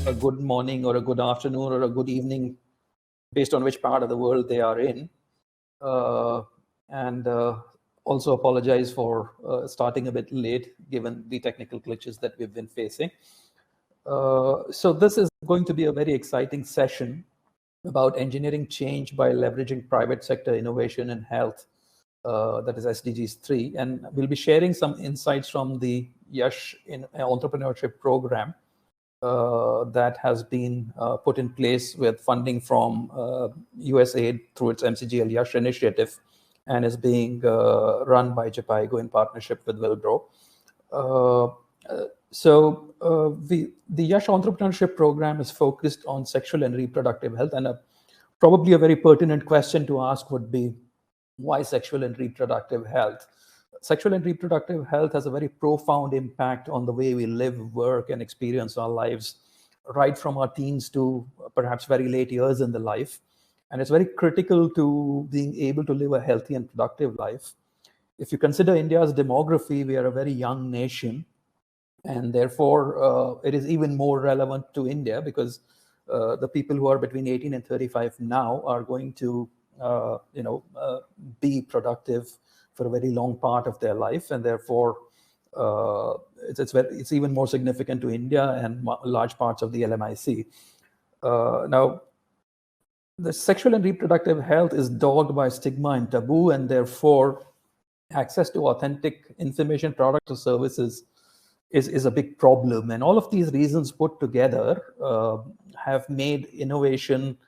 a good morning or a good afternoon or a good evening based on which part of the world they are in. And also apologize for starting a bit late given the technical glitches that we've been facing. So this is going to be a very exciting session about engineering change by leveraging private sector innovation in health, that is SDGs 3. And we'll be sharing some insights from the YASH in entrepreneurship program that has been put in place with funding from USAID through its MCGL YASH initiative, and is being run by Jhpiego in partnership with Wilbro. The YASH entrepreneurship program is focused on sexual and reproductive health, and probably a very pertinent question to ask would be, why sexual and reproductive health? Sexual and reproductive health has a very profound impact on the way we live, work, and experience our lives, right from our teens to perhaps very late years in the life. And it's very critical to being able to live a healthy and productive life. If you consider India's demography, we are a very young nation, and therefore it is even more relevant to India because the people who are between 18 and 35 now are going to be productive for a very long part of their life, and therefore it's even more significant to India and large parts of the LMIC. Now, the sexual and reproductive health is dogged by stigma and taboo, and therefore access to authentic information, products, or services is a big problem. And all of these reasons put together have made innovation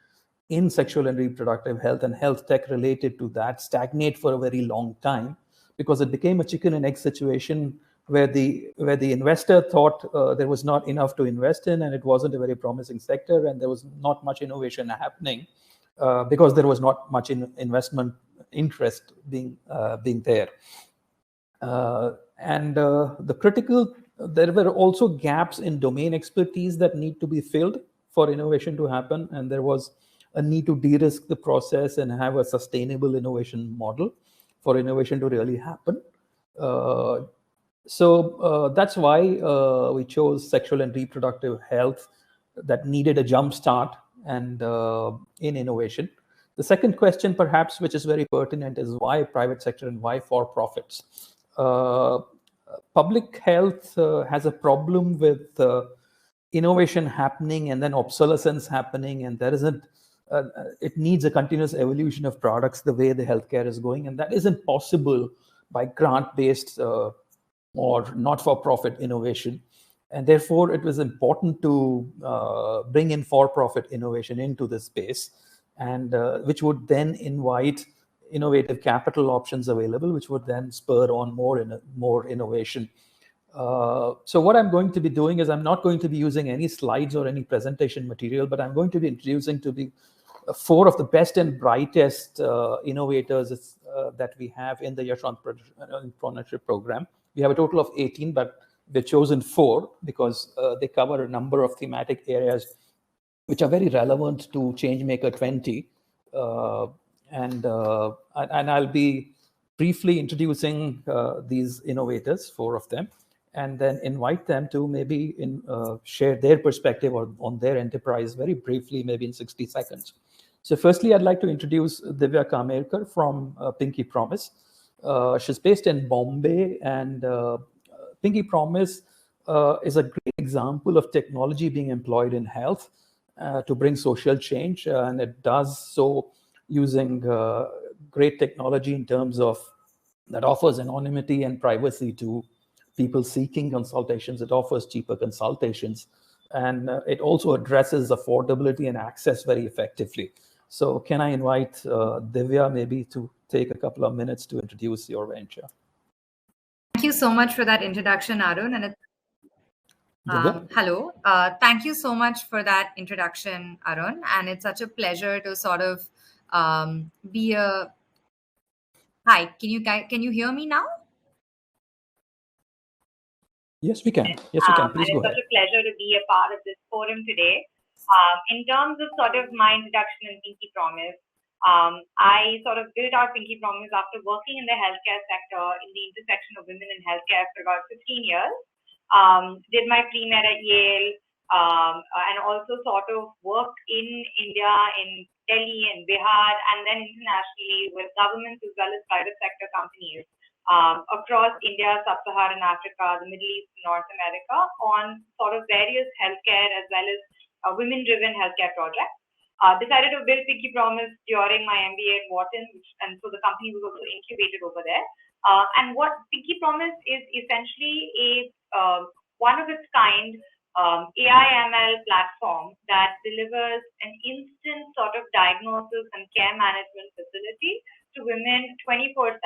in sexual and reproductive health and health tech related to that stagnate for a very long time, because it became a chicken and egg situation where the investor thought there was not enough to invest in, and it wasn't a very promising sector, and there was not much innovation happening because there was not much investment interest being there. There were also gaps in domain expertise that need to be filled for innovation to happen, and there was a need to de-risk the process and have a sustainable innovation model for innovation to really happen. So that's why we chose sexual and reproductive health that needed a jump start and in innovation. The second question, perhaps, which is very pertinent, is why private sector and why for profits? Public health has a problem with innovation happening and then obsolescence happening, and there isn't. It needs a continuous evolution of products the way the healthcare is going, and that isn't possible by grant-based or not-for-profit innovation. And therefore, it was important to bring in for-profit innovation into this space, and which would then invite innovative capital options available, which would then spur on more innovation. So what I'm going to be doing is I'm not going to be using any slides or any presentation material, but I'm going to be introducing to the 4 of the best and brightest innovators that we have in the YASH Entrepreneurship program. We have a total of 18, but we've chosen 4 because they cover a number of thematic areas which are very relevant to Changemaker20. And I'll be briefly introducing these innovators, 4 of them, and then invite them to maybe share their perspective on their enterprise very briefly, maybe in 60 seconds. So firstly, I'd like to introduce Divya Kamerkar from Pinky Promise. She's based in Bombay, and Pinky Promise is a great example of technology being employed in health to bring social change, and it does so using great technology in terms of that offers anonymity and privacy to people seeking consultations. It offers cheaper consultations, and it also addresses affordability and access very effectively. So can I invite Divya maybe to take a couple of minutes to introduce your venture? Thank you so much for that introduction, Arun. And hello. Thank you so much for that introduction, Arun. And it's such a pleasure to sort of be a... Hi, can you hear me now? Yes, we can. Yes, we can. Please go ahead. It's such a pleasure to be a part of this forum today. In terms of sort of my introduction in Pinky Promise, I sort of built out Pinky Promise after working in the healthcare sector in the intersection of women in healthcare for about 15 years. Did my pre-med at Yale, and also sort of worked in India, in Delhi and Bihar, and then internationally with governments as well as private sector companies across India, Sub-Saharan Africa, the Middle East, North America on sort of various healthcare as well as women-driven healthcare projects. Decided to build Pinky Promise during my MBA at Wharton, and so the company was also incubated over there. And what Pinky Promise is essentially a one of its kind AI/ML platform that delivers an instant sort of diagnosis and care management facility to women 24/7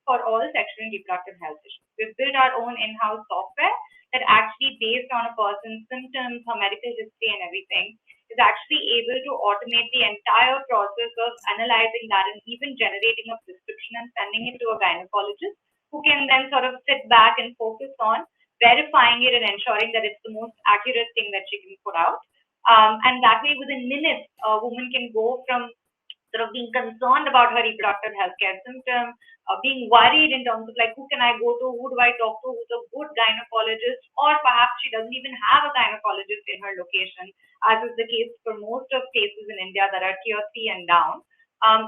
for all sexual and reproductive health issues. We've built our own in-house software that actually, based on a person's symptoms, her medical history and everything, is actually able to automate the entire process of analyzing that and even generating a prescription and sending it to a gynecologist who can then sort of sit back and focus on verifying it and ensuring that it's the most accurate thing that she can put out. And that way, within minutes, a woman can go from sort of being concerned about her reproductive healthcare symptom, being worried in terms of like, who can I go to, who do I talk to, who's a good gynecologist, or perhaps she doesn't even have a gynecologist in her location, as is the case for most of places in India that are tier 3 and down.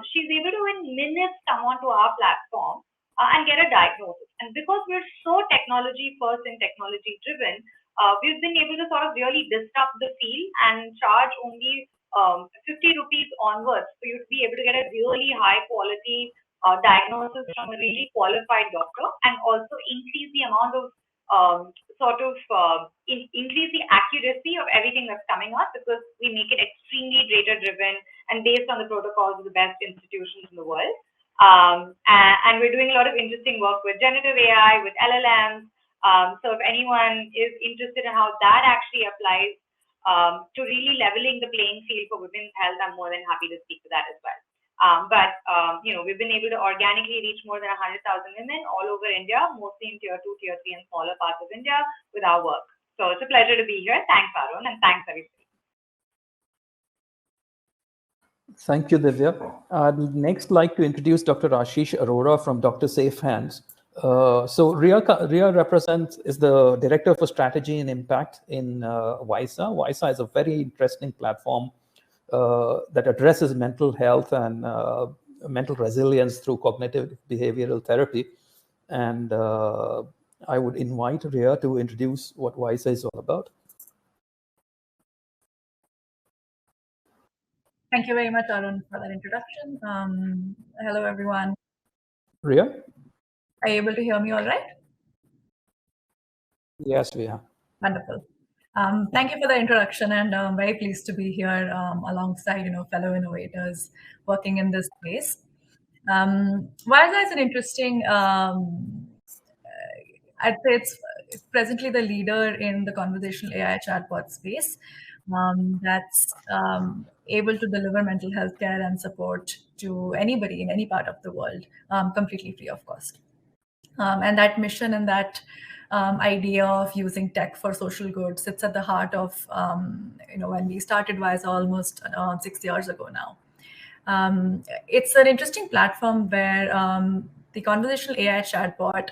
She's able to in minutes come onto our platform and get a diagnosis. And because we're so technology first and technology driven, we've been able to sort of really disrupt the field and charge only 50 rupees onwards for you to be able to get a really high quality diagnosis from a really qualified doctor, and also increase the amount of increase the accuracy of everything that's coming up, because we make it extremely data driven and based on the protocols of the best institutions in the world. And we're doing a lot of interesting work with generative AI, with LLMs. So if anyone is interested in how that actually applies to really leveling the playing field for women's health, I'm more than happy to speak to that as well. But we've been able to organically reach more than 100,000 women all over India, mostly in tier 2, tier 3, and smaller parts of India with our work. So it's a pleasure to be here. Thanks, Arun, and thanks, everybody. Thank you, Divya. I'd next like to introduce Dr. Ashish Arora from DrSafeHands. So Rhea is the Director for Strategy and Impact in Wysa. Wysa is a very interesting platform that addresses mental health and mental resilience through cognitive behavioral therapy. And I would invite Rhea to introduce what Wysa is all about. Thank you very much, Arun, for that introduction. Hello, everyone. Rhea? Are you able to hear me all right? Yes, we are. Wonderful. Thank you for the introduction, and I'm very pleased to be here alongside fellow innovators working in this space. Wysa is an interesting, I'd say it's presently the leader in the conversational AI chatbot space that's able to deliver mental health care and support to anybody in any part of the world, completely free of cost. And that mission and that idea of using tech for social good sits at the heart of when we started Wysa almost 6 years ago now. It's an interesting platform where the conversational AI chatbot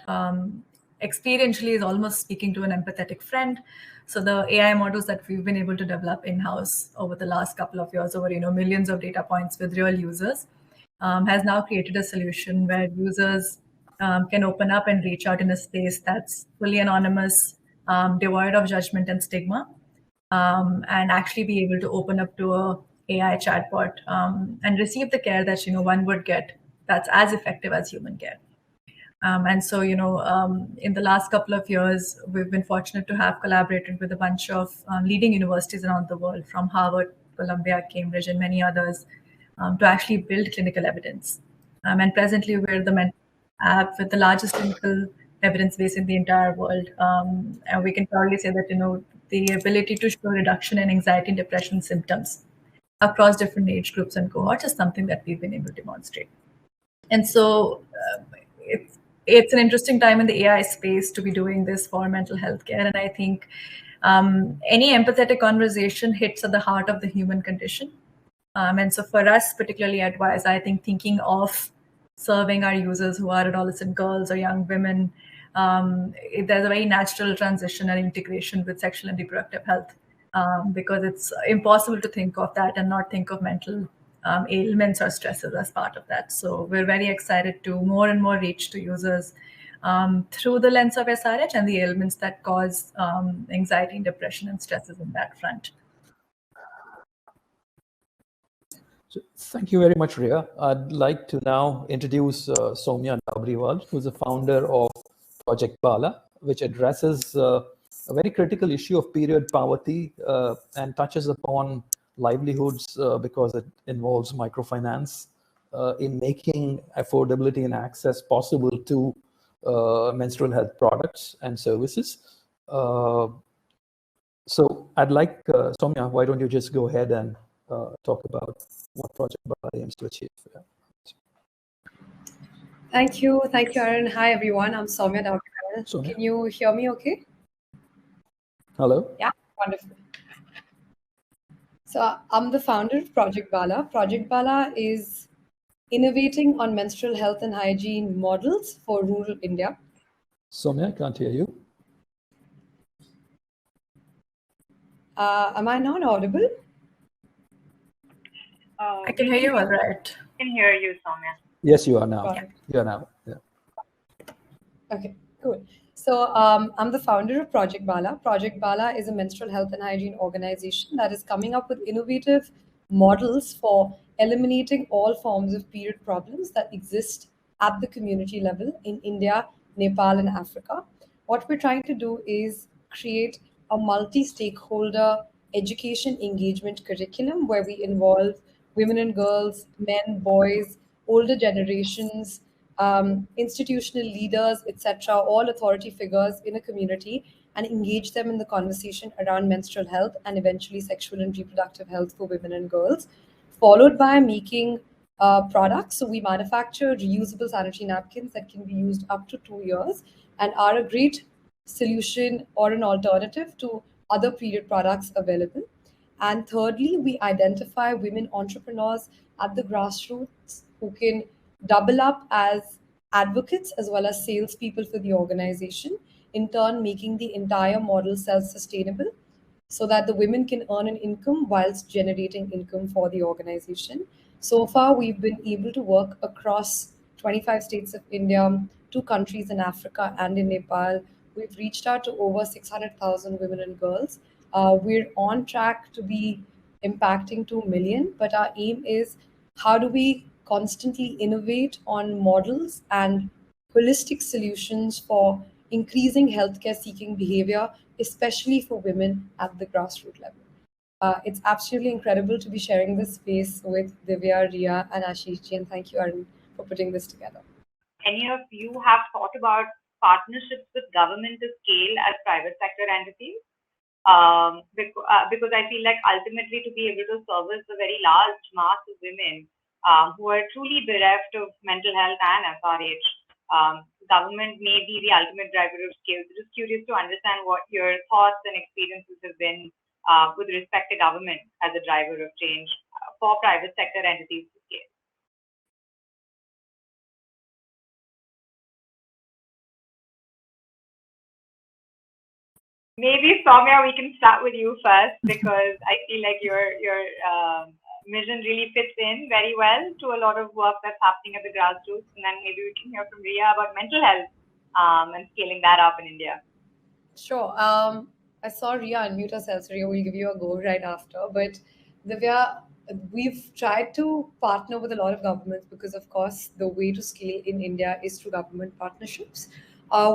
experientially is almost speaking to an empathetic friend. So the AI models that we've been able to develop in-house over the last couple of years, over millions of data points with real users, has now created a solution where users can open up and reach out in a space that's fully anonymous, devoid of judgment and stigma, and actually be able to open up to a AI chatbot and receive the care that one would get that's as effective as human care. And so, in the last couple of years, we've been fortunate to have collaborated with a bunch of leading universities around the world, from Harvard, Columbia, Cambridge, and many others, to actually build clinical evidence. And presently, we're the mental app with the largest clinical evidence base in the entire world. And we can probably say that, the ability to show reduction in anxiety and depression symptoms across different age groups and cohorts is something that we've been able to demonstrate. And so it's an interesting time in the AI space to be doing this for mental health care. And I think any empathetic conversation hits at the heart of the human condition. And so for us, particularly at Wysa, I think thinking of serving our users who are adolescent girls or young women, there's a very natural transition and integration with sexual and reproductive health because it's impossible to think of that and not think of mental ailments or stresses as part of that. So we're very excited to more and more reach to users through the lens of SRH and the ailments that cause anxiety, depression, and stresses in that front. So thank you very much, Rhea. I'd like to now introduce Soumya Dabriwal, who's the founder of Project Baala, which addresses a very critical issue of period poverty and touches upon livelihoods because it involves microfinance in making affordability and access possible to menstrual health products and services. So I'd like, Soumya, why don't you just go ahead and talk about what Project Baala aims to achieve. Thank you, Arun. Hi, everyone. I'm Soumya Dabriwal. Can you hear me okay? Hello. Yeah, wonderful. So I'm the founder of Project Baala. Project Baala is innovating on menstrual health and hygiene models for rural India. Soumya, I can't hear you. Am I not audible? I can hear you all right. I can hear you, Soumya. Yes, you are now. You are now. Yeah. Okay, cool. So I'm the founder of Project Baala. Project Baala is a menstrual health and hygiene organization that is coming up with innovative models for eliminating all forms of period problems that exist at the community level in India, Nepal, and Africa. What we're trying to do is create a multi-stakeholder education engagement curriculum where we involve women and girls, men, boys, older generations, institutional leaders, etc., all authority figures in a community, and engage them in the conversation around menstrual health and eventually sexual and reproductive health for women and girls, followed by making products. So we manufacture reusable sanitary napkins that can be used up to 2 years and are a great solution or an alternative to other period products available. And thirdly, we identify women entrepreneurs at the grassroots who can double up as advocates as well as salespeople for the organization, in turn making the entire model self-sustainable so that the women can earn an income whilst generating income for the organization. So far, we've been able to work across 25 states of India, 2 countries in Africa and in Nepal. We've reached out to over 600,000 women and girls. We're on track to be impacting 2 million, but our aim is how do we constantly innovate on models and holistic solutions for increasing healthcare seeking behavior, especially for women at the grassroots level. It's absolutely incredible to be sharing this space with Divya, Rhea, and Ashish, and thank you, Arun, for putting this together. Any of you have thought about partnerships with government to scale as private sector entities? Because I feel like ultimately to be able to service a very large mass of women who are truly bereft of mental health and SRH, government may be the ultimate driver of scale. So just curious to understand what your thoughts and experiences have been with respect to government as a driver of change for private sector entities to scale. Maybe Soumya, we can start with you first because I feel like your mission really fits in very well to a lot of work that's happening at the grassroots, and then maybe we can hear from Rhea about mental health and scaling that up in India. Sure. I saw Rhea unmute herself, so Rhea will give you a go right after. But Divya, we've tried to partner with a lot of governments because, of course, the way to scale in India is through government partnerships.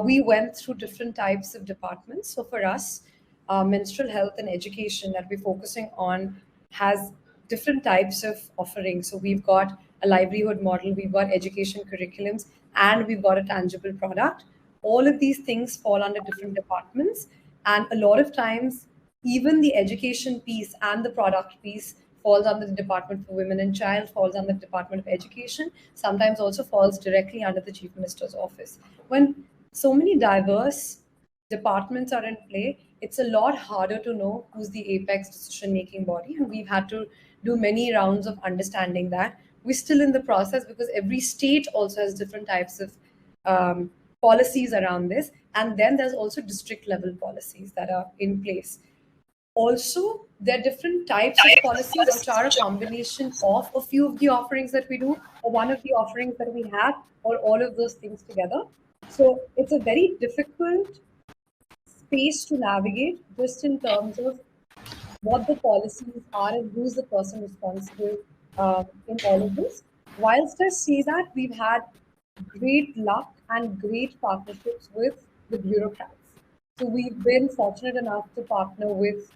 We went through different types of departments. So for us, menstrual health and education that we're focusing on has different types of offerings. So we've got a livelihood model, we've got education curriculums, and we've got a tangible product. All of these things fall under different departments. And a lot of times, even the education piece and the product piece falls under the Department for Women and Child, falls under the Department of Education, sometimes also falls directly under the Chief Minister's office. When so many diverse departments are in play, it's a lot harder to know who's the apex decision-making body. And we've had to do many rounds of understanding that. We're still in the process because every state also has different types of policies around this. And then there's also district level policies that are in place. Also, there are different types of policies which are a combination of a few of the offerings that we do, or one of the offerings that we have, or all of those things together. So it's a very difficult space to navigate just in terms of what the policies are and who's the person responsible in all of this. Whilst I say that, we've had great luck and great partnerships with the bureaucrats. So we've been fortunate enough to partner with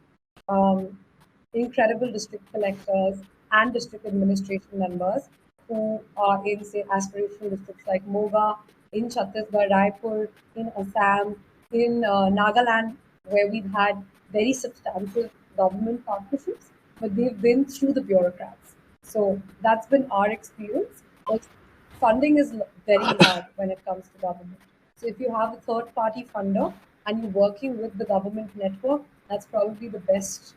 incredible district collectors and district administration members who are in, say, aspirational districts like Moga, in Chhattisgarh, Raipur, in Assam, in Nagaland, where we've had very substantial government partnerships, but they've been through the bureaucrats. So that's been our experience. Also, funding is very hard when it comes to government. So if you have a third-party funder and you're working with the government network, that's probably the best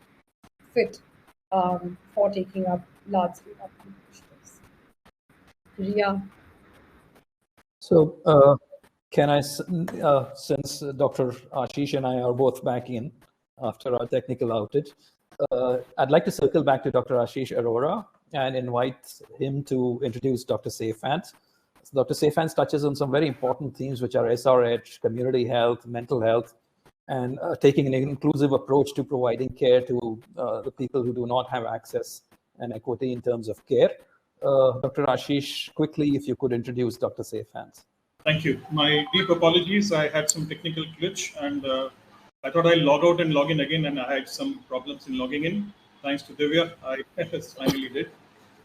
fit for taking up large-scale initiatives. Rhea. So can I, since Dr. Ashish and I are both back in after our technical outage, I'd like to circle back to Dr. Ashish Arora and invite him to introduce Dr. SafeHands. So Dr. SafeHands touches on some very important themes, which are SRH, community health, mental health, and taking an inclusive approach to providing care to the people who do not have access and equity in terms of care. Dr. Ashish, quickly, if you could introduce Dr. SafeHands. Thank you. My deep apologies. I had some technical glitch and I thought I'd log out and log in again, and I had some problems in logging in. Thanks to Divya, I finally did.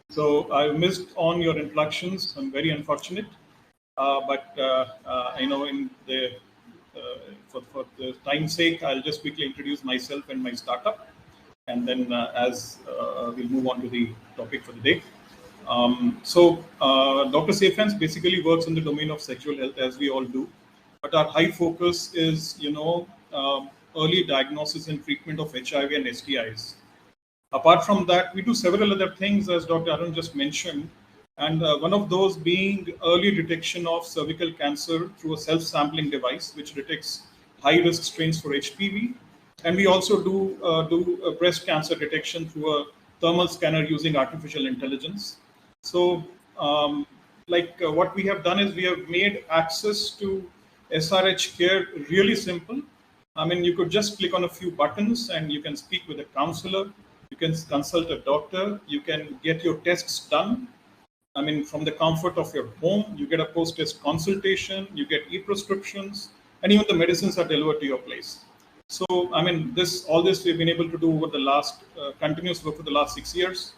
So I missed on your introductions. I'm very unfortunate, but in the for the time's sake, I'll just quickly introduce myself and my startup, and then as we'll move on to the topic for the day. Dr. SafeHands basically works in the domain of sexual health, as we all do, but our high focus is, early diagnosis and treatment of HIV and STIs. Apart from that, we do several other things, as Dr. Arun just mentioned, and one of those being early detection of cervical cancer through a self-sampling device, which detects high-risk strains for HPV. And we also do breast cancer detection through a thermal scanner using artificial intelligence. So, what we have done is we have made access to SRH care really simple. I mean, you could just click on a few buttons and you can speak with a counselor. You can consult a doctor. You can get your tests done. I mean, from the comfort of your home, you get a post-test consultation, you get e-prescriptions, and even the medicines are delivered to your place. So, I mean, all this we've been able to do over the last, continuous work for the last 6 years.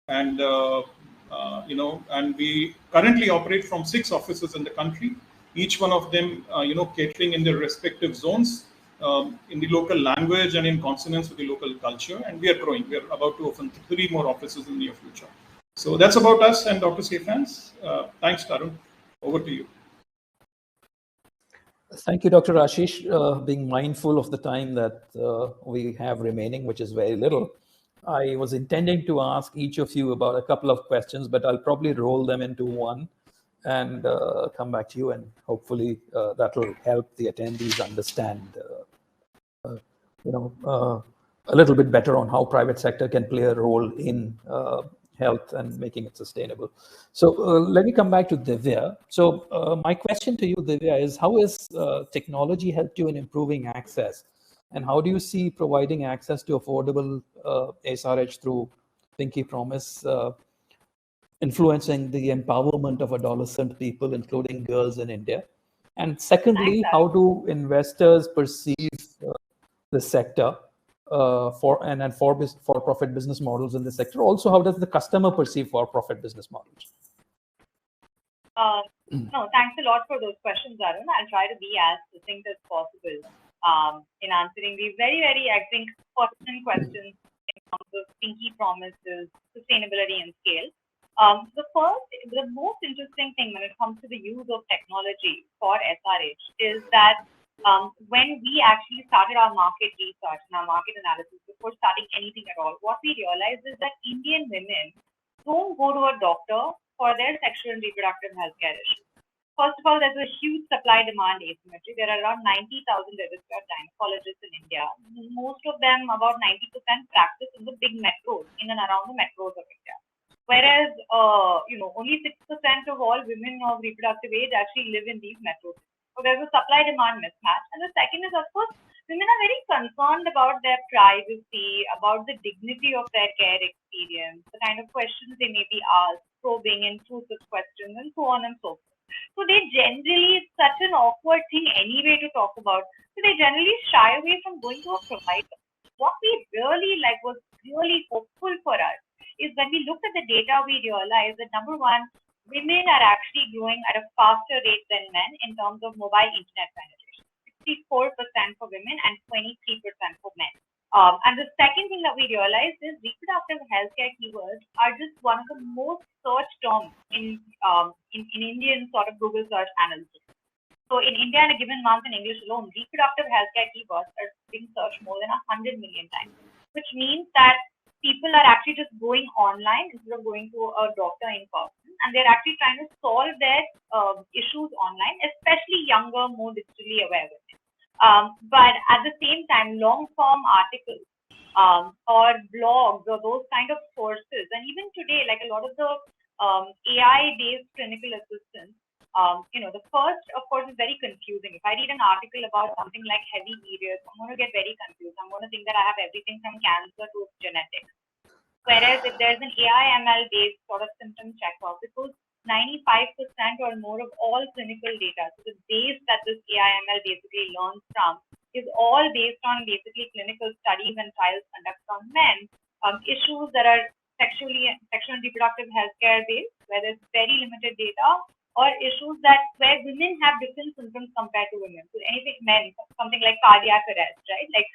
And, and we currently operate from 6 offices in the country, each one of them, catering in their respective zones, in the local language and in consonance with the local culture. And we are growing. We are about to open 3 more offices in the near future. So that's about us and Dr. SafeHands. Thanks, Arun. Over to you. Thank you, Dr. Ashish, being mindful of the time that we have remaining, which is very little. I was intending to ask each of you about a couple of questions, but I'll probably roll them into one and come back to you, and hopefully that will help the attendees understand, a little bit better on how private sector can play a role in health and making it sustainable. So let me come back to Divya. So my question to you, Divya, is how has technology helped you in improving access? And how do you see providing access to affordable SRH through Pinky Promise influencing the empowerment of adolescent people, including girls in India? And secondly, how do investors perceive the sector for-profit business models in the sector? Also, how does the customer perceive for-profit business models? No, thanks a lot for those questions, Arun. I'll try to be as succinct as possible in answering these very, very, I think, pertinent questions in terms of Pinky Promises, sustainability, and scale. The most interesting thing when it comes to the use of technology for SRH is that when we actually started our market research and our market analysis before starting anything at all, what we realized is that Indian women don't go to a doctor for their sexual and reproductive health care issues. First of all, there's a huge supply-demand asymmetry. There are around 90,000 registered gynecologists in India. Most of them, about 90%, practice in the big metros, in and around the metros of India. Whereas, only 6% of all women of reproductive age actually live in these metros. So there's a supply-demand mismatch. And the second is, of course, women are very concerned about their privacy, about the dignity of their care experience, the kind of questions they may be asked, probing, intrusive questions, and so on and so forth. So they generally, it's such an awkward thing anyway to talk about. So they generally shy away from going to a provider. What we really was really hopeful for us is when we looked at the data, we realized that number one, women are actually growing at a faster rate than men in terms of mobile internet penetration. 64% for women and 23% for men. And the second thing that we realized is reproductive healthcare keywords are just one of the most searched terms in Indian sort of Google search analytics. So in India, in a given month in English alone, reproductive healthcare keywords are being searched more than 100 million times, which means that people are actually just going online instead of going to a doctor in person, and they're actually trying to solve their issues online, especially younger, more digitally aware women. But at the same time, long-form articles or blogs or those kind of sources, and even today, like a lot of the AI-based clinical assistants, the first, of course, is very confusing. If I read an article about something like heavy periods, I'm going to get very confused. I'm going to think that I have everything from cancer to genetics. Whereas if there's an AI/ML-based sort of symptom checkoff, because 95% or more of all clinical data, so the base that this AI/ML basically learns from, is all based on basically clinical studies and trials conducted on men, issues that are sexual and reproductive healthcare based, where there's very limited data, or issues where women have different symptoms compared to women. So anything men, something like cardiac arrest, right? Like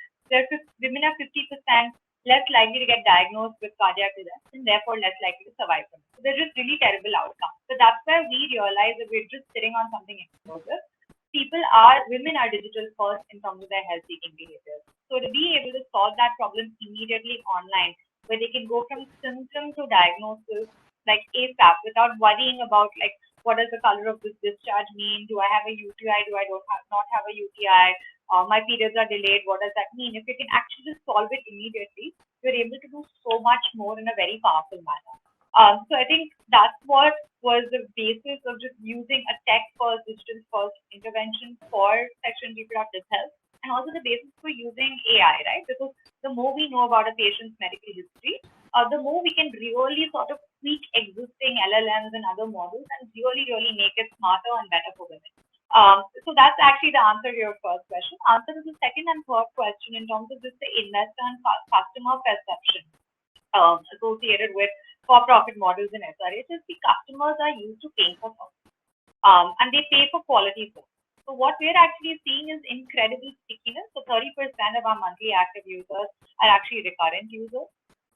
women are 50% less likely to get diagnosed with cardiac arrest and therefore less likely to survive from it. So they're just really terrible outcomes. So that's where we realize that we're just sitting on something explosive. Women are digital first in terms of their health seeking behaviors. So to be able to solve that problem immediately online, where they can go from symptom to diagnosis like ASAP without worrying about like, what does the color of this discharge mean? Do I have a UTI? Do I not have a UTI? My periods are delayed. What does that mean? If you can actually just solve it immediately, you're able to do so much more in a very powerful manner. So I think that's what was the basis of just using a tech-first, digital-first intervention for sexual and reproductive health, and also the basis for using AI, right? Because the more we know about a patient's medical history, the more we can really sort of tweak existing LLMs and other models and really, really make it smarter and better for women. So that's actually the answer to your first question. Answer to the second and third question in terms of just the investor and customer perception associated with for-profit models in SRH is the customers are used to paying for something, and they pay for quality service. So what we're actually seeing is incredible stickiness. So 30% of our monthly active users are actually recurrent users.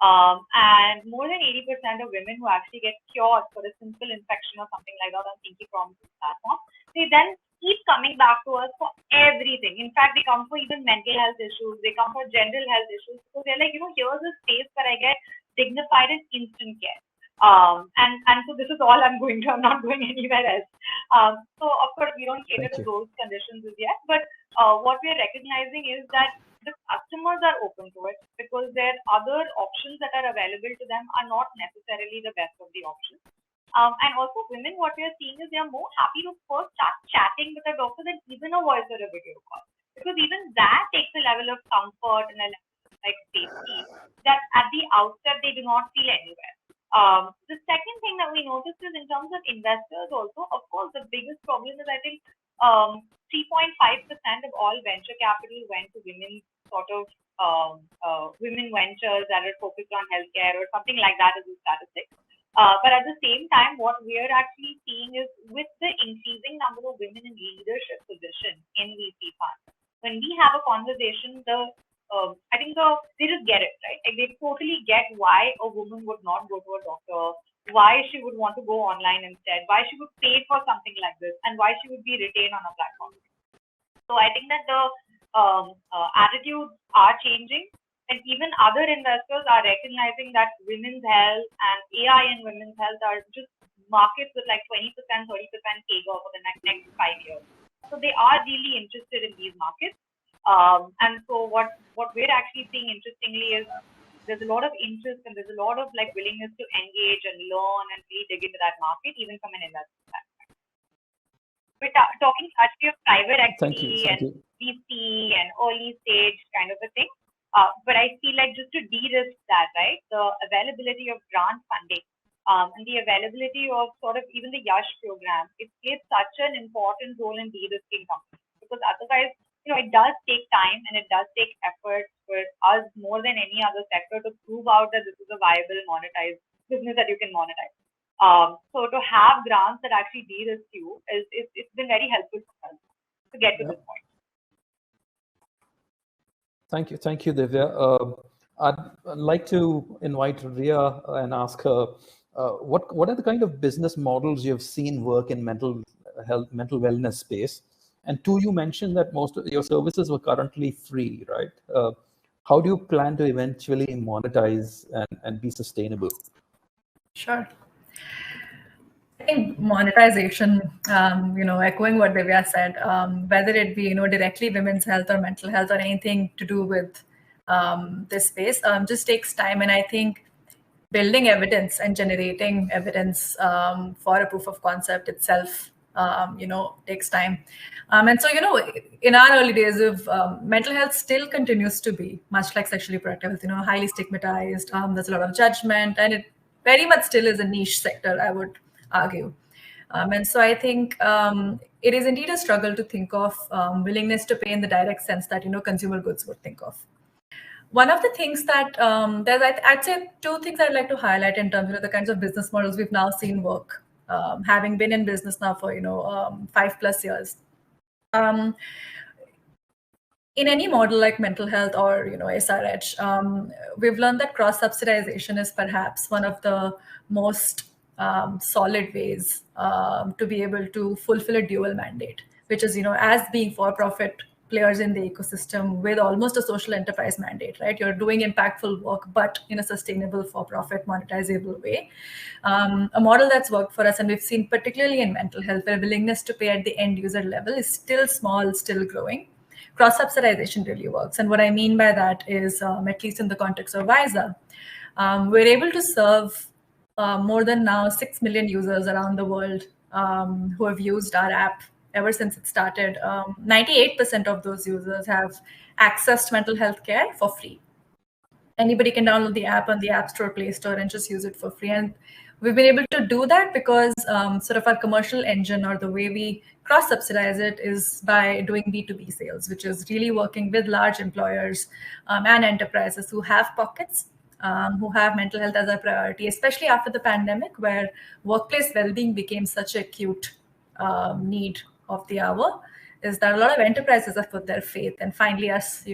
And more than 80% of women who actually get cured for a simple infection or something like that on Pinky Promises platform, they then keep coming back to us for everything. In fact, they come for even mental health issues. They come for general health issues. So they're like, here's a space where I get dignified and instant care. And so this is all I'm going to. I'm not going anywhere else. So of course we don't cater to those conditions as yet. But what we're recognizing is that the customers are open to it because their other options that are available to them are not necessarily the best of the options. And also women, what we are seeing is they are more happy to first start chatting with a doctor than even a voice or a video call, because even that takes a level of comfort and a level of like safety that at the outset they do not feel anywhere. The second thing that we noticed is in terms of investors also, of course, the biggest problem is I think 3.5% of all venture capital went to women's sort of women ventures that are focused on healthcare or something like that as a statistic. But at the same time, what we're actually seeing is with the increasing number of women in leadership positions in VC funds, when we have a conversation, I think they just get it, right? Like they totally get why a woman would not go to a doctor, why she would want to go online instead, why she would pay for something like this, and why she would be retained on a platform. So I think that the attitudes are changing, and even other investors are recognizing that women's health and AI in women's health are just markets with like 20%, 30% CAGR for the next 5 years. So they are really interested in these markets. And so what we're actually seeing interestingly is there's a lot of interest and there's a lot of like willingness to engage and learn and really dig into that market, even from an investment standpoint. We're talking actually of private equity and VC and early stage kind of a thing. But I feel like just to de-risk that, right, the availability of grant funding and the availability of sort of even the YASH program, it plays such an important role in de-risking companies, because otherwise, it does take time and it does take effort for us more than any other sector to prove out that this is a viable monetized business that you can monetize. So to have grants that actually de-risk you it's been very helpful for us to get to this point. Thank you, Divya. I'd like to invite Rhea and ask her, what are the kind of business models you've seen work in mental health, mental wellness space? And two, you mentioned that most of your services were currently free, right? How do you plan to eventually monetize and be sustainable? Sure. I think monetization, echoing what Divya said, whether it be, directly women's health or mental health or anything to do with this space, just takes time. And I think building evidence and generating evidence for a proof of concept itself, takes time. And so, in our early days of mental health still continues to be much like sexually reproductive health, highly stigmatized. There's a lot of judgment, and it very much still is a niche sector, I would argue. And so I think it is indeed a struggle to think of willingness to pay in the direct sense that, consumer goods would think of. One of the things that I'd say two things I'd like to highlight in terms of the kinds of business models we've now seen work, having been in business now for, 5+ years. In any model like mental health or, SRH, we've learned that cross-subsidization is perhaps one of the most solid ways to be able to fulfill a dual mandate, which is, as being for-profit players in the ecosystem with almost a social enterprise mandate, right? You're doing impactful work, but in a sustainable for-profit monetizable way. A model that's worked for us, and we've seen particularly in mental health, where willingness to pay at the end user level is still small, still growing. Cross-subsidization really works. And what I mean by that is, at least in the context of Wysa, we're able to serve more than now 6 million users around the world who have used our app ever since it started. 98% of those users have accessed mental health care for free. Anybody can download the app on the App Store, Play Store, and just use it for free. And we've been able to do that because sort of our commercial engine, or the way we cross-subsidize it, is by doing B2B sales, which is really working with large employers and enterprises who have pockets, who have mental health as a priority, especially after the pandemic, where workplace well-being became such an acute need of the hour. Is that a lot of enterprises have put their faith, and finally us,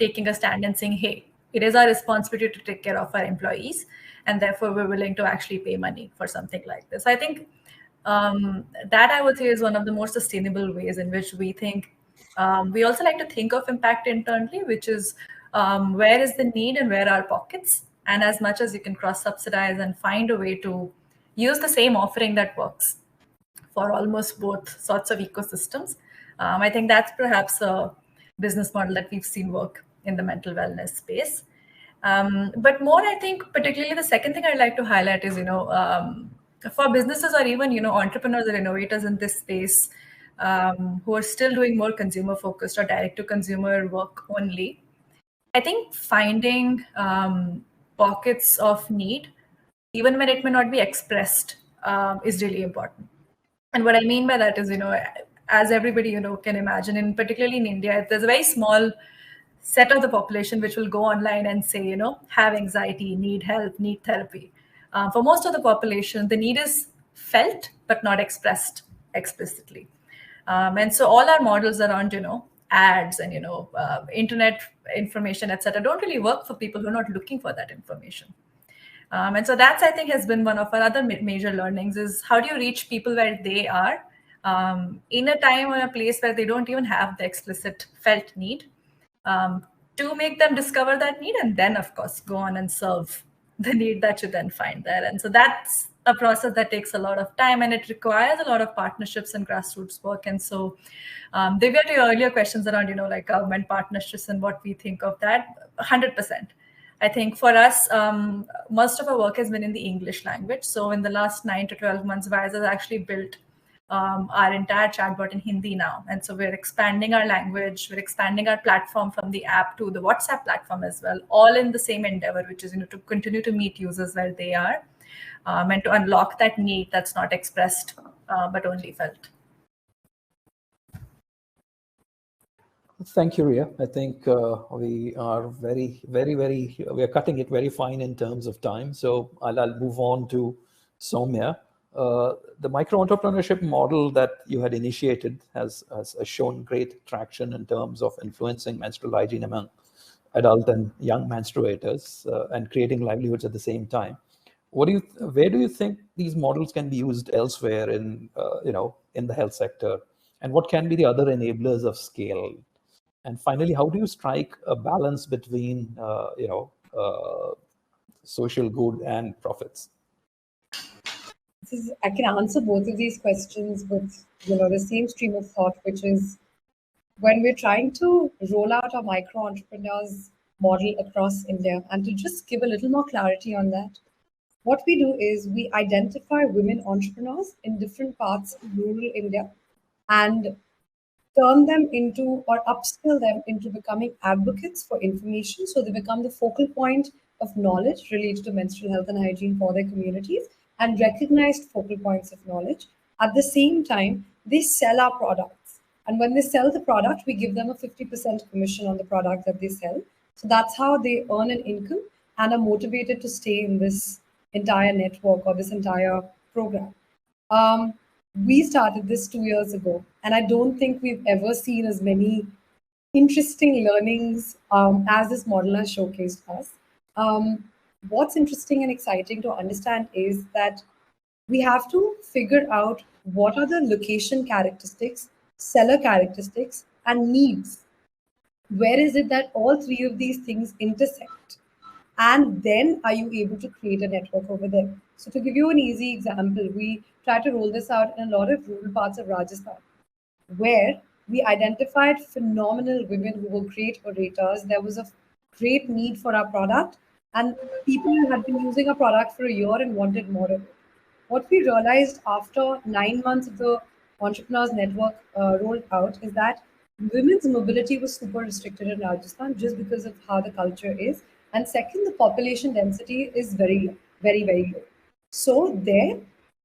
taking a stand and saying, hey, it is our responsibility to take care of our employees, and therefore we're willing to actually pay money for something like this. I think that I would say is one of the more sustainable ways in which we think. We also like to think of impact internally, which is where is the need and where are pockets, and as much as you can cross-subsidize and find a way to use the same offering that works for almost both sorts of ecosystems. I think that's perhaps a business model that we've seen work in the mental wellness space. But more, I think, particularly the second thing I'd like to highlight is, for businesses or even, entrepreneurs or innovators in this space who are still doing more consumer-focused or direct-to-consumer work only, I think finding pockets of need, even when it may not be expressed, is really important. And what I mean by that is, as everybody, can imagine, and particularly in India, there's a very small set of the population which will go online and say, have anxiety, need help, need therapy. For most of the population, the need is felt, but not expressed explicitly. And so all our models around, ads and, internet information, etc., don't really work for people who are not looking for that information. And so that's, I think, has been one of our other major learnings, is how do you reach people where they are in a time or a place where they don't even have the explicit felt need, to make them discover that need, and then, of course, go on and serve the need that you then find there. And so that's a process that takes a lot of time, and it requires a lot of partnerships and grassroots work. And so they were to your earlier questions around, like government partnerships and what we think of that. 100%. I think for us, most of our work has been in the English language. So in the last 9 to 12 months, Wysa has actually built our entire chatbot in Hindi now. And so we're expanding our language, we're expanding our platform from the app to the WhatsApp platform as well, all in the same endeavor, which is to continue to meet users where they are, and to unlock that need that's not expressed, but only felt. Thank you, Rhea. I think we are we are cutting it very fine in terms of time. So I'll move on to Soumya. The micro-entrepreneurship model that you had initiated has shown great traction in terms of influencing menstrual hygiene among adult and young menstruators and creating livelihoods at the same time. Where do you think these models can be used elsewhere in the health sector, and what can be the other enablers of scale? And finally, how do you strike a balance between social good and profits? I can answer both of these questions with the same stream of thought, which is when we're trying to roll out our micro entrepreneurs model across India, and to just give a little more clarity on that, what we do is we identify women entrepreneurs in different parts of rural India and turn them into, or upskill them into, becoming advocates for information. So they become the focal point of knowledge related to menstrual health and hygiene for their communities, and recognized focal points of knowledge. At the same time, they sell our products. And when they sell the product, we give them a 50% commission on the product that they sell. So that's how they earn an income and are motivated to stay in this entire network or this entire program. We started this 2 years ago, and I don't think we've ever seen as many interesting learnings as this model has showcased us. What's interesting and exciting to understand is that we have to figure out what are the location characteristics, seller characteristics, and needs. Where is it that all three of these things intersect? And then are you able to create a network over there? So to give you an easy example, we try to roll this out in a lot of rural parts of Rajasthan, where we identified phenomenal women who were great orators. There was a great need for our product, and people had been using our product for a year and wanted more of it. What we realized after 9 months of the Entrepreneurs Network rolled out is that women's mobility was super restricted in Rajasthan just because of how the culture is. And second, the population density is very low, very, very low. So there,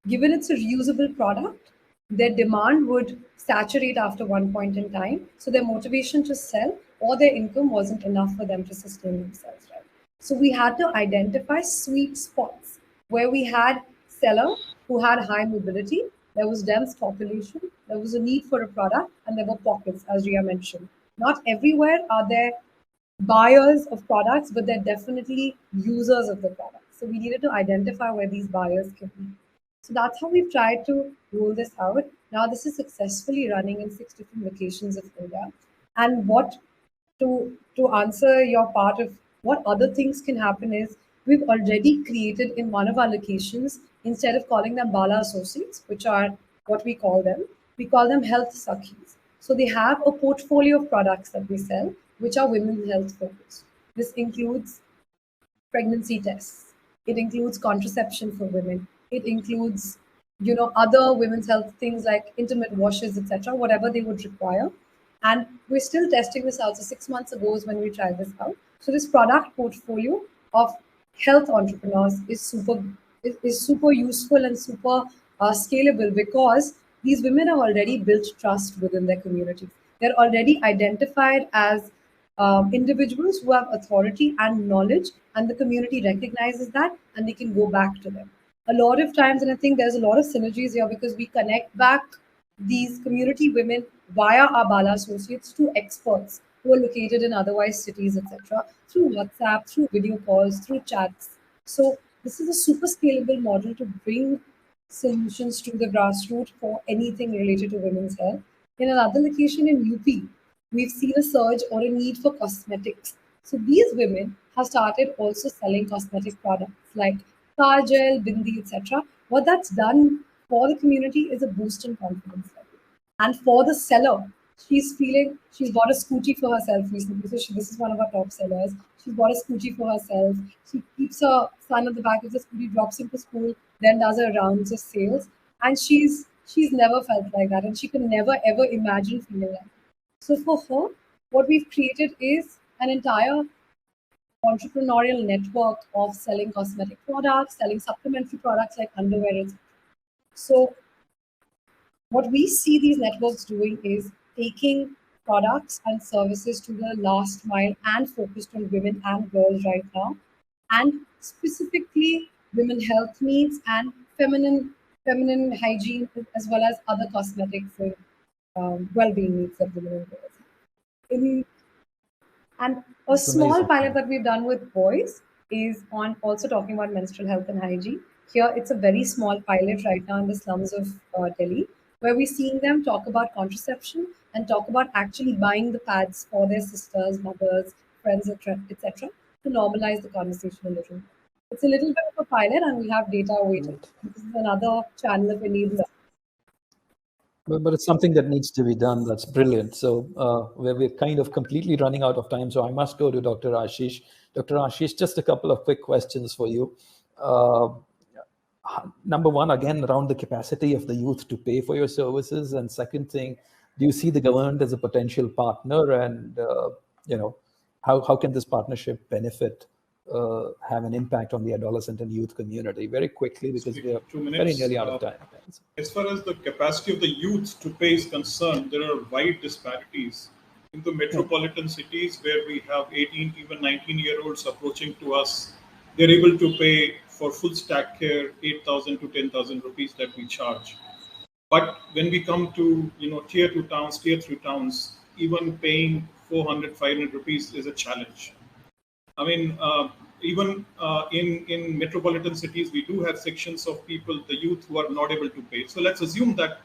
given it's a reusable product, their demand would saturate after one point in time. So their motivation to sell or their income wasn't enough for them to sustain themselves, right? So we had to identify sweet spots where we had seller who had high mobility, there was dense population, there was a need for a product, and there were pockets, as Rhea mentioned. Not everywhere are there buyers of products, but they're definitely users of the product. So we needed to identify where these buyers can be. So that's how we've tried to roll this out. Now this is successfully running in 6 different locations of India. And what to answer your part of what other things can happen is we've already created in one of our locations, instead of calling them Baala Associates, which are what we call them, we call them health Sakhis. So they have a portfolio of products that we sell, which are women's health focused. This includes pregnancy tests. It includes contraception for women. It includes, other women's health things like intimate washes, etc., whatever they would require. And we're still testing this out. So 6 months ago is when we tried this out. So this product portfolio of health entrepreneurs is super useful and super scalable, because these women have already built trust within their community. They're already identified as individuals who have authority and knowledge, and the community recognizes that, and they can go back to them. A lot of times, and I think there's a lot of synergies here, because we connect back these community women via our Baala associates to experts who are located in otherwise cities, etc., through WhatsApp, through video calls, through chats. So this is a super scalable model to bring solutions to the grassroots for anything related to women's health. In another location in UP, we've seen a surge or a need for cosmetics. So these women have started also selling cosmetic products like kajal, bindi, etc. what that's done for the community is a boost in confidence level. And for the seller, she's bought a scooty for herself recently. So this is one of our top sellers. She's bought a scooty for herself. She keeps her son at the back of the scooty, drops him to school, then does her rounds of sales. And she's never felt like that. And she can never, ever imagine feeling like that. So for her, what we've created is an entire entrepreneurial network of selling cosmetic products, selling supplementary products like underwear, etc. So what we see these networks doing is taking products and services to the last mile and focused on women and girls right now, and specifically women health needs and feminine hygiene, as well as other cosmetics and well-being needs that women and girls have. And a That's small amazing. pilot that we've done with boys is on also talking about menstrual health and hygiene. Here, it's a very small pilot right now in the slums of Delhi, where we're seeing them talk about contraception and talk about actually buying the pads for their sisters, mothers, friends, etc., to normalize the conversation a little. It's a little bit of a pilot, and we have data waiting. This is another channel of enabler. But it's something that needs to be done. That's brilliant. So we're kind of completely running out of time. So I must go to Dr. Ashish. Dr. Ashish, just a couple of quick questions for you. Number one, again, around the capacity of the youth to pay for your services. And second thing, do you see the government as a potential partner? And, how can this partnership benefit, have an impact on the adolescent and youth community? Very quickly, because we are very nearly out of time. As far as the capacity of the youth to pay is concerned, there are wide disparities. In the metropolitan cities where we have 18, even 19-year-olds approaching to us, they're able to pay for full stack care 8,000 to 10,000 rupees that we charge. But when we come to tier 2 towns, tier 3 towns, even paying 400, 500 rupees is a challenge. I mean, even in metropolitan cities, we do have sections of people, the youth, who are not able to pay. So let's assume that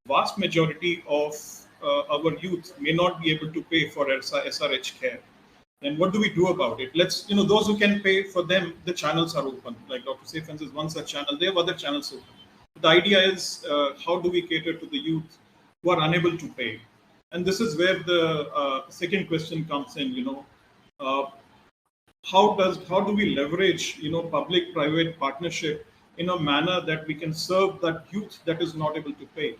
vast majority of our youth may not be able to pay for SRH care. Then what do we do about it? Let's, those who can pay, for them, the channels are open. Like DrSafeHands is one such channel. They have other channels open. The idea is, how do we cater to the youth who are unable to pay? And this is where the second question comes in. How do we leverage public-private partnership in a manner that we can serve that youth that is not able to pay?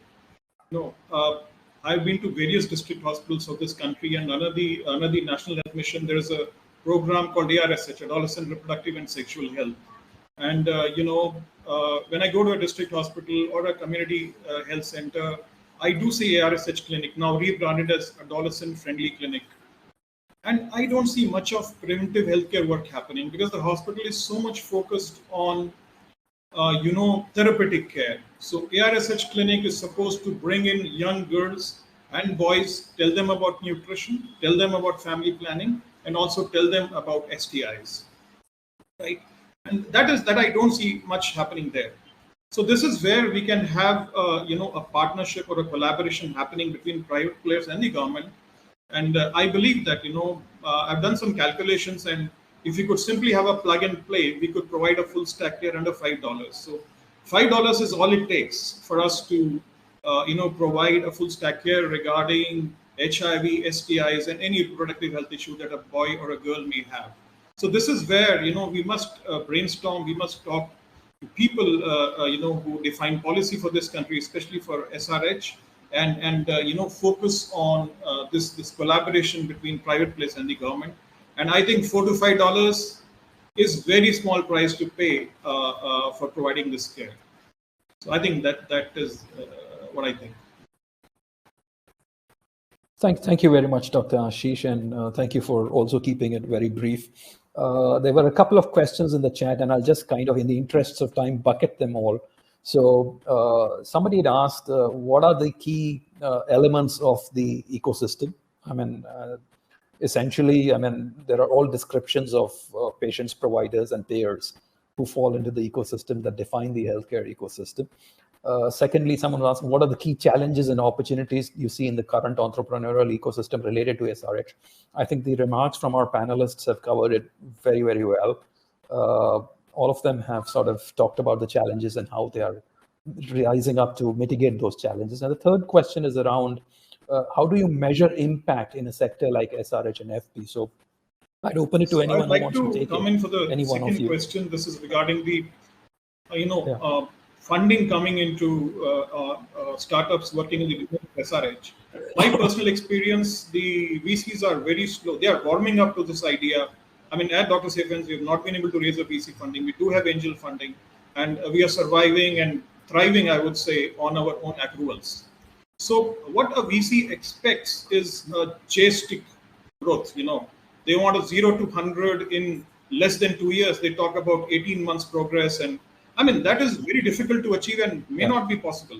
I've been to various district hospitals of this country, and under the National Health Mission, there is a program called ARSH, Adolescent Reproductive and Sexual Health. And when I go to a district hospital or a community health center, I do see ARSH clinic, now rebranded as Adolescent Friendly Clinic. And I don't see much of preventive healthcare work happening, because the hospital is so much focused on, therapeutic care. So ARSH clinic is supposed to bring in young girls and boys, tell them about nutrition, tell them about family planning, and also tell them about STIs, right? And that I don't see much happening there. So this is where we can have, a partnership or a collaboration happening between private players and the government. And I believe that, I've done some calculations, and if we could simply have a plug and play, we could provide a full stack care under $5. So $5 is all it takes for us to, provide a full stack care regarding HIV, STIs, and any reproductive health issue that a boy or a girl may have. So this is where, we must brainstorm, we must talk to people, who define policy for this country, especially for SRH, and focus on this collaboration between private players and the government. And I think $4 to $5 is very small price to pay for providing this care. So I think that is what I think. Thank you very much, Dr. Ashish, and thank you for also keeping it very brief. There were a couple of questions in the chat, and I'll just kind of, in the interests of time, bucket them all. So somebody had asked, what are the key elements of the ecosystem? I mean, essentially, there are all descriptions of patients, providers, and payers who fall into the ecosystem that define the healthcare ecosystem. Secondly, someone asked, what are the key challenges and opportunities you see in the current entrepreneurial ecosystem related to SRH? I think the remarks from our panelists have covered it very, very well. all of them have sort of talked about the challenges and how they are rising up to mitigate those challenges. And the third question is around how do you measure impact in a sector like SRH and FP? So I'd open it to anyone who wants to take it. I'd like to come in for the second question. This is regarding the, funding coming into startups working in the SRH. My personal experience, the VCs are very slow. They are warming up to this idea. I mean, at DrSafeHands, we have not been able to raise a VC funding. We do have angel funding, and we are surviving and thriving, I would say, on our own accruals. So what a VC expects is a J-stick growth. They want a 0 to 100 in less than 2 years. They talk about 18 months progress, and I mean that is very difficult to achieve and may not be possible.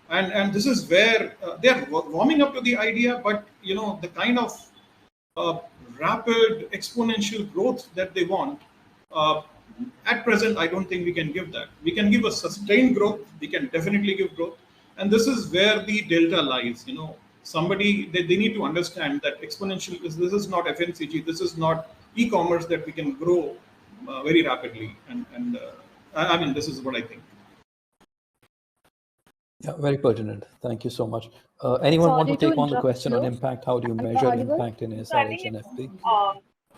And this is where they are warming up to the idea, but the kind of rapid exponential growth that they want, at present, I don't think we can give that. We can give a sustained growth. We can definitely give growth. And this is where the delta lies. Somebody, they need to understand that exponential, this is not FMCG, this is not e-commerce that we can grow very rapidly. And I mean, this is what I think. Yeah, very pertinent. Thank you so much. Anyone want to take on the question on impact? How do you measure impact in SRH and FP?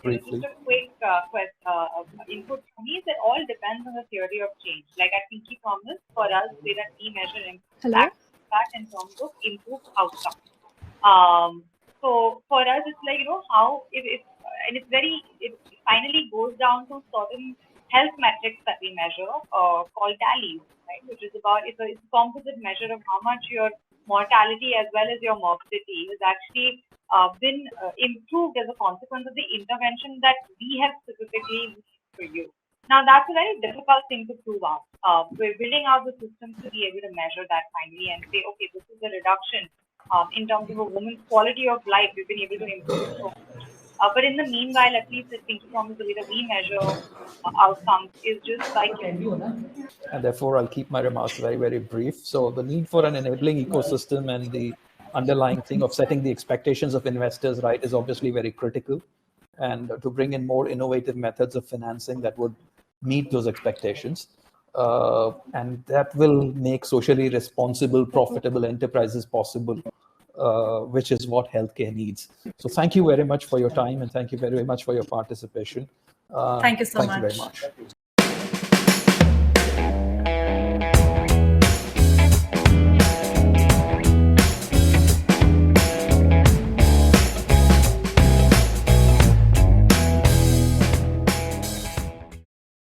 Briefly. Just a quick input for me is that all depends on the theory of change. Like at Pinky Promise, for us, we measure impact in terms of improved outcomes. So for us, it's like, how it finally goes down to certain health metrics that we measure called tallies, right? Which is it's a composite measure of how much your mortality as well as your morbidity has actually been improved as a consequence of the intervention that we have specifically for you. Now, that's a very difficult thing to prove out. We're building out the systems to be able to measure that finally and say, okay, this is a reduction in terms of a woman's quality of life. We've been able to improve so much. But in the meanwhile, at least at Pinky Promise, the way that we measure outcomes is just like... And therefore, I'll keep my remarks very, very brief. So the need for an enabling ecosystem and the underlying thing of setting the expectations of investors right is obviously very critical. And to bring in more innovative methods of financing that would meet those expectations. And that will make socially responsible, profitable enterprises possible, which is what healthcare needs. So thank you very much for your time and thank you very much for your participation. Thank you so much. Thank you very much.